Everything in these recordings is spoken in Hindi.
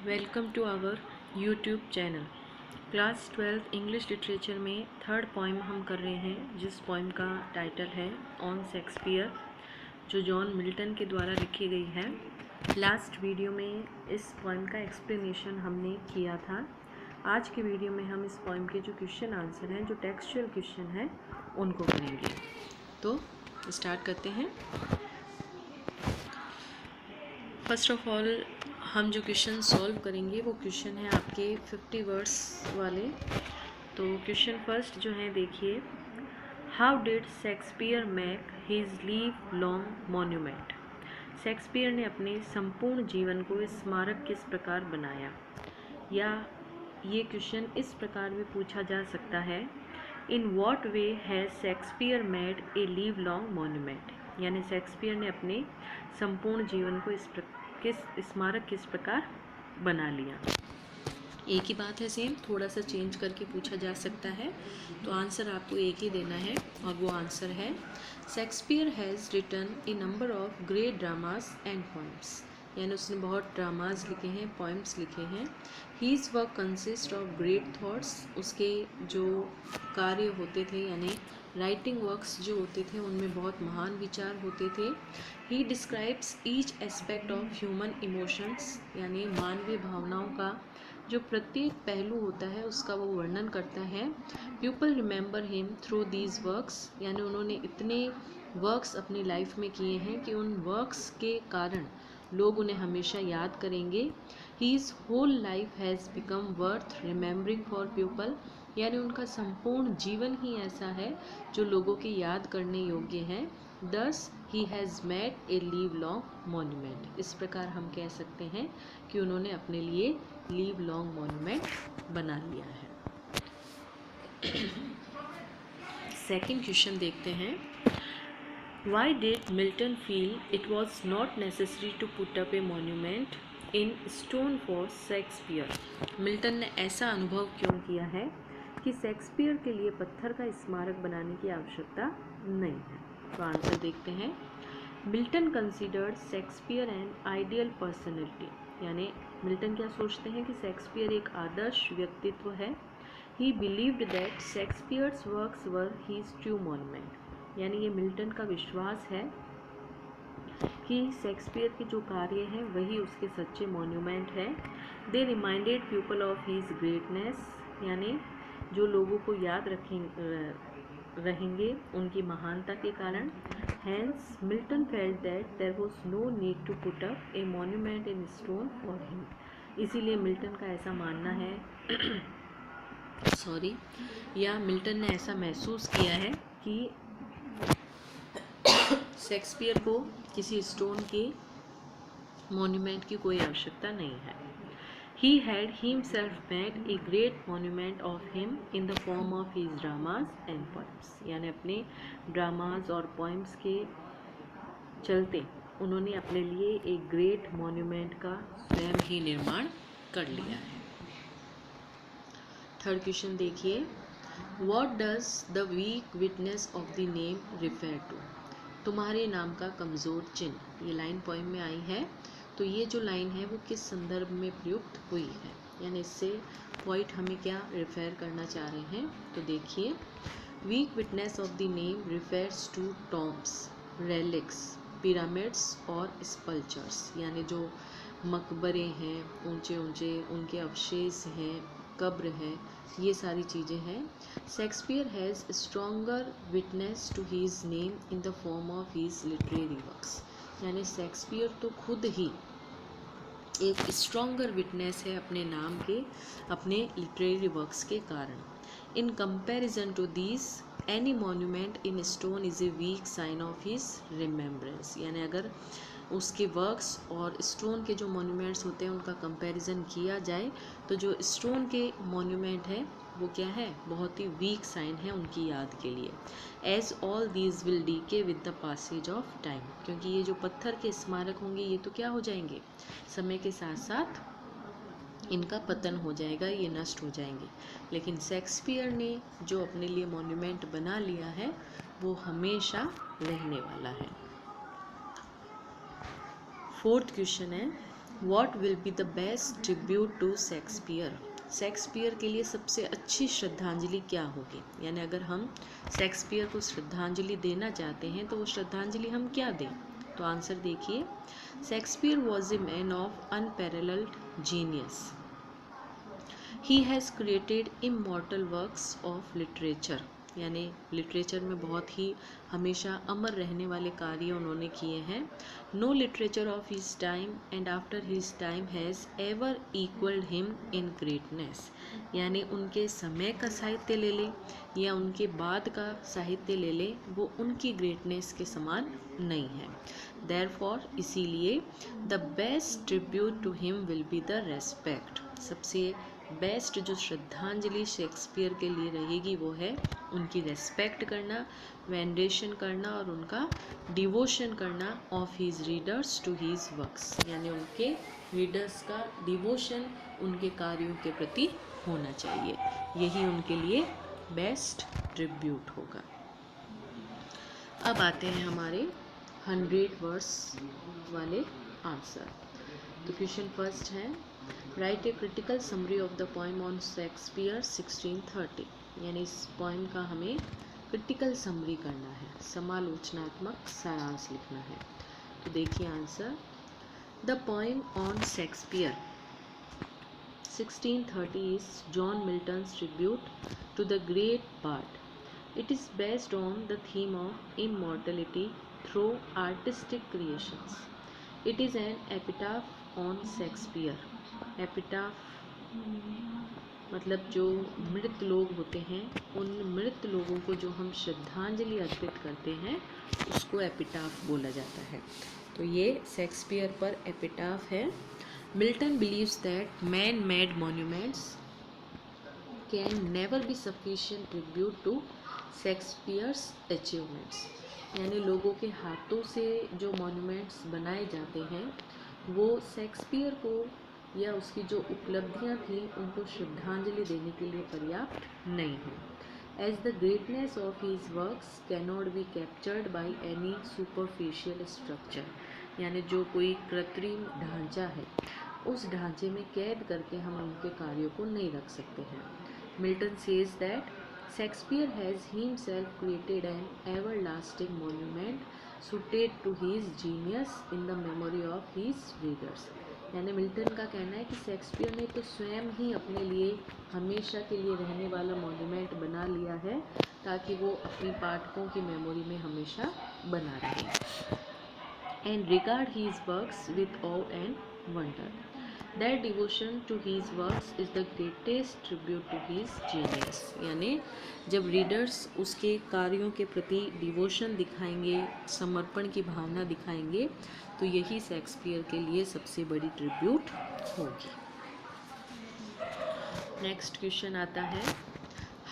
Welcome to our YouTube channel. Class 12 English literature में थर्ड पोइम हम कर रहे हैं, जिस पोइम का टाइटल है ऑन शेक्सपियर, जो जॉन मिल्टन के द्वारा लिखी गई है। लास्ट वीडियो में इस पोइम का एक्सप्लेनेशन हमने किया था। आज के वीडियो में हम इस पोइम के जो क्वेश्चन आंसर हैं, जो टेक्सचुअल क्वेश्चन हैं, उनको करेंगे। तो स्टार्ट करते हैं। फर्स्ट ऑफ ऑल हम जो क्वेश्चन सॉल्व करेंगे वो क्वेश्चन है आपके 50 वर्ड्स वाले। तो क्वेश्चन फर्स्ट जो है, देखिए, how did Shakespeare make his leave long monument. Shakespeare ने अपने संपूर्ण जीवन को स्मारक किस प्रकार बनाया, या ये क्वेश्चन इस प्रकार भी पूछा जा सकता है, in what way has Shakespeare made a leave long monument, यानी शेक्सपियर ने अपने संपूर्ण जीवन को स्मारक किस प्रकार बना लिया। एक ही बात है, सेम थोड़ा सा चेंज करके पूछा जा सकता है। तो आंसर आपको एक ही देना है, और वो आंसर है Shakespeare has written a number of great dramas and poems, यानी उसने बहुत ड्रामाज लिखे हैं, पोइम्स लिखे हैं। His work consist of great thoughts, उसके जो कार्य होते थे, यानी राइटिंग वर्क्स जो होते थे, उनमें बहुत महान विचार होते थे। He describes each aspect of human emotions, यानी मानवीय भावनाओं का जो प्रत्येक पहलू होता है उसका वो वर्णन करता है। People remember him through these works, यानी उन्होंने इतने वर्क्स अपनी लाइफ में किए हैं कि उन वर्क्स के कारण लोग उन्हें हमेशा याद करेंगे। His whole life has become worth remembering for people, यानी उनका संपूर्ण जीवन ही ऐसा है जो लोगों की याद करने योग्य है। दस he has made a leave long monument, इस प्रकार हम कह सकते हैं कि उन्होंने अपने लिए लीव लॉन्ग मॉन्यूमेंट बना लिया है। सेकंड क्वेश्चन देखते हैं। Why did Milton feel it was not necessary to put up a monument in stone for Shakespeare. Milton ने ऐसा अनुभव क्यों किया है कि शेक्सपियर के लिए पत्थर का स्मारक बनाने की आवश्यकता नहीं है। तो आंसर देखते हैं। Milton considered Shakespeare an ideal personality, यानी मिल्टन क्या सोचते हैं कि शेक्सपियर एक आदर्श व्यक्तित्व है। He believed that Shakespeare's works were his true monument, यानी ये मिल्टन का विश्वास है कि शेक्सपियर के जो कार्य हैं वही उसके सच्चे मॉन्यूमेंट है। They reminded people of his greatness, यानी जो लोगों को याद रहेंगे उनकी महानता के कारण। Hence Milton felt that there was no need to put up a monument in stone for him, इसीलिए मिल्टन का ऐसा मानना है या मिल्टन ने ऐसा महसूस किया है कि शेक्सपियर को किसी स्टोन के मॉन्यूमेंट की कोई आवश्यकता नहीं है। He had himself made a great monument of him in the form of his dramas and poems, यानी अपने ड्रामाज और पोइम्स के चलते उन्होंने अपने लिए एक ग्रेट मॉन्यूमेंट का स्वयं ही निर्माण कर लिया है। थर्ड क्वेश्चन देखिए। What does the weak witness of the name refer to? तुम्हारे नाम का कमज़ोर चिन्ह, ये लाइन पोइम में आई है। तो ये जो लाइन है वो किस संदर्भ में प्रयुक्त हुई है, यानी इससे पॉइंट हमें क्या रिफेर करना चाह रहे हैं। तो देखिए, weak witness of the name refers to tombs, relics, pyramids और स्कल्पचर्स, यानी जो मकबरे हैं, ऊंचे ऊंचे उनके अवशेष हैं, कब्र है, ये सारी चीज़ें हैं। Shakespeare has stronger witness to his name in the form of his literary works, यानी शेक्सपियर तो खुद ही एक स्ट्रॉन्गर विटनेस है अपने नाम के, अपने लिटरेरी वर्क्स के कारण। In comparison to these any monument in stone is a weak sign of his remembrance, यानी अगर उसके वर्क्स और स्टोन के जो मॉन्यूमेंट्स होते हैं उनका कंपैरिजन किया जाए तो जो स्टोन के मॉन्यूमेंट है वो क्या है, बहुत ही वीक साइन है उनकी याद के लिए। As all these will decay with the passage of time, क्योंकि ये जो पत्थर के स्मारक होंगे ये तो क्या हो जाएंगे, समय के साथ साथ इनका पतन हो जाएगा, ये नष्ट हो जाएंगे। लेकिन शेक्सपियर ने जो अपने लिए मॉन्यूमेंट बना लिया है वो हमेशा रहने वाला है। फोर्थ क्वेश्चन है, what will be the best tribute to Shakespeare? Shakespeare के लिए सबसे अच्छी श्रद्धांजलि क्या होगी? यानी अगर हम शेक्सपियर को श्रद्धांजलि देना चाहते हैं तो वो श्रद्धांजलि हम क्या दें? तो आंसर देखिए, Shakespeare was a man of unparalleled genius. He has created immortal works of literature. यानी लिटरेचर में बहुत ही हमेशा अमर रहने वाले कार्य उन्होंने किए हैं. No literature of his time and after his time has ever equalled him in greatness. यानी उनके समय का साहित्य ले लें या उनके बाद का साहित्य ले लें, वो उनकी ग्रेटनेस के समान नहीं है. देयरफॉर इसीलिए the best tribute to him will be the respect. सबसे बेस्ट जो श्रद्धांजलि शेक्सपियर के लिए रहेगी वो है उनकी रेस्पेक्ट करना, वेंडेशन करना और उनका डिवोशन करना of his readers to his works. यानी उनके रीडर्स का डिवोशन उनके कार्यों के प्रति होना चाहिए. यही उनके लिए बेस्ट ट्रिब्यूट होगा. अब आते हैं हमारे 100 वर्ड्स वाले आंसर. तो क्वेश्चन फर्स्ट है, right a critical summary of the poem on Shakespeare 1630. यानी इस पोएम का हमें क्रिटिकल समरी करना है, समालोचनात्मक सारांश लिखना है. तो देखिए answer, the poem on Shakespeare 1630 is John Milton's tribute to the great bard. It is based on the theme of immortality through artistic creations. It is an epitaph on Shakespeare. Epitaph मतलब जो मृत लोग होते हैं, उन मृत लोगों को जो हम श्रद्धांजलि अर्पित करते हैं उसको एपिटाफ बोला जाता है. तो ये शेक्सपियर पर एपिटाफ है. Milton believes that man made monuments can never be sufficient tribute to Shakespeare's achievements. यानी लोगों के हाथों से जो मॉन्यूमेंट्स बनाए जाते हैं वो शेक्सपियर को या उसकी जो उपलब्धियां थी उनको श्रद्धांजलि देने के लिए पर्याप्त नहीं है. As the greatness of his works cannot be captured by any superficial structure. यानी जो कोई कृत्रिम ढांचा है उस ढांचे में कैद करके हम उनके कार्यों को नहीं रख सकते हैं. Milton says that Shakespeare has himself created an everlasting monument suited to his genius in the memory of his readers. यानी मिल्टन का कहना है कि शेक्सपियर ने तो स्वयं ही अपने लिए हमेशा के लिए रहने वाला मॉन्यूमेंट बना लिया है ताकि वो अपने पाठकों की मेमोरी में हमेशा बना रहे. And regard his works with of and wonder. Their devotion to his works is the greatest tribute to his genius. यानी जब रीडर्स उसके कार्यों के प्रति डिवोशन दिखाएंगे, समर्पण की भावना दिखाएंगे, तो यही शेक्सपियर के लिए सबसे बड़ी ट्रिब्यूट होगी. नेक्स्ट क्वेश्चन आता है,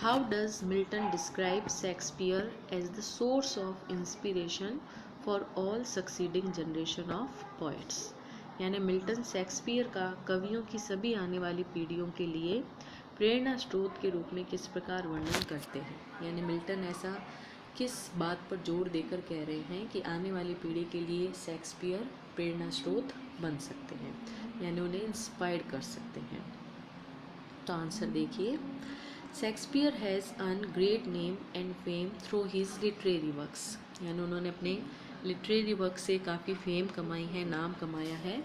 how does Milton describe Shakespeare as the source of inspiration for all succeeding generation of poets. यानी मिल्टन शेक्सपियर का कवियों की सभी आने वाली पीढ़ियों के लिए प्रेरणा स्रोत के रूप में किस प्रकार वर्णन करते हैं. यानी मिल्टन ऐसा किस बात पर जोर देकर कह रहे हैं कि आने वाली पीढ़ी के लिए शेक्सपियर प्रेरणा स्रोत बन सकते हैं, यानी उन्हें इंस्पायर कर सकते हैं. तो आंसर देखिए, Shakespeare has earn great name and fame through his literary works. यानी उन्होंने अपने लिटरेरी वर्क से काफ़ी फेम कमाई है, नाम कमाया है.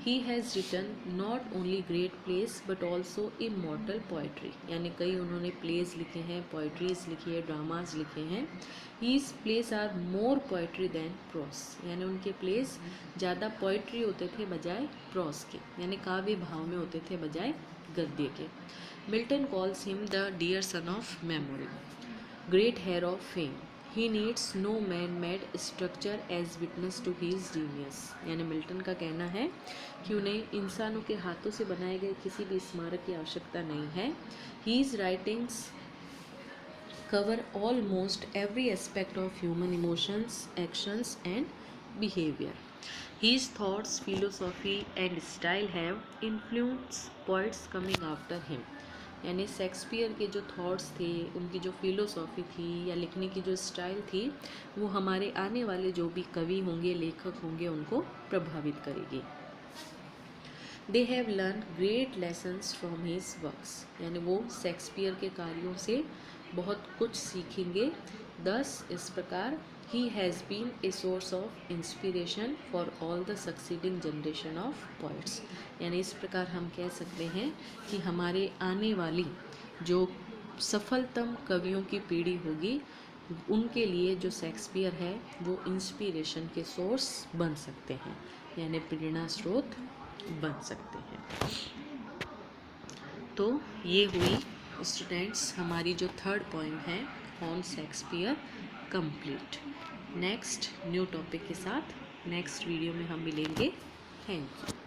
He has written not only great plays but also immortal poetry. यानी कई उन्होंने प्लेस लिखे हैं, पोइट्रीज लिखी है, ड्रामाज लिखे हैं. His plays are more poetry than prose. यानी उनके प्लेस ज़्यादा पोइट्री होते थे बजाय प्रोस के, यानी काव्य भाव में होते थे बजाय गद्य के. Milton calls him the dear son of memory, great heir of fame. He needs no man-made structure as witness to his genius. यानी मिल्टन का कहना है कि उन्हें इंसानों के हाथों से बनाए गए किसी भी स्मारक की आवश्यकता नहीं है. His writings cover almost every aspect of human emotions, actions and behavior. His thoughts, philosophy and style have influenced poets coming after him. यानी शेक्सपियर के जो थॉट्स थे, उनकी जो फिलोसॉफी थी या लिखने की जो स्टाइल थी, वो हमारे आने वाले जो भी कवि होंगे, लेखक होंगे, उनको प्रभावित करेगी. They have learn great lessons from his works, यानी वो शेक्सपियर के कार्यों से बहुत कुछ सीखेंगे। दस इस प्रकार he has been a source of inspiration for all the succeeding generation of poets, यानी इस प्रकार हम कह सकते हैं कि हमारे आने वाली जो सफलतम कवियों की पीढ़ी होगी उनके लिए जो शेक्सपियर है वो इंस्पिरेशन के सोर्स बन सकते हैं, यानी प्रेरणा स्रोत बन सकते हैं। तो ये हुई स्टूडेंट्स हमारी जो थर्ड पॉइंट है on Shakespeare complete. Next new topic के साथ नेक्स्ट वीडियो में हम मिलेंगे। Thank you.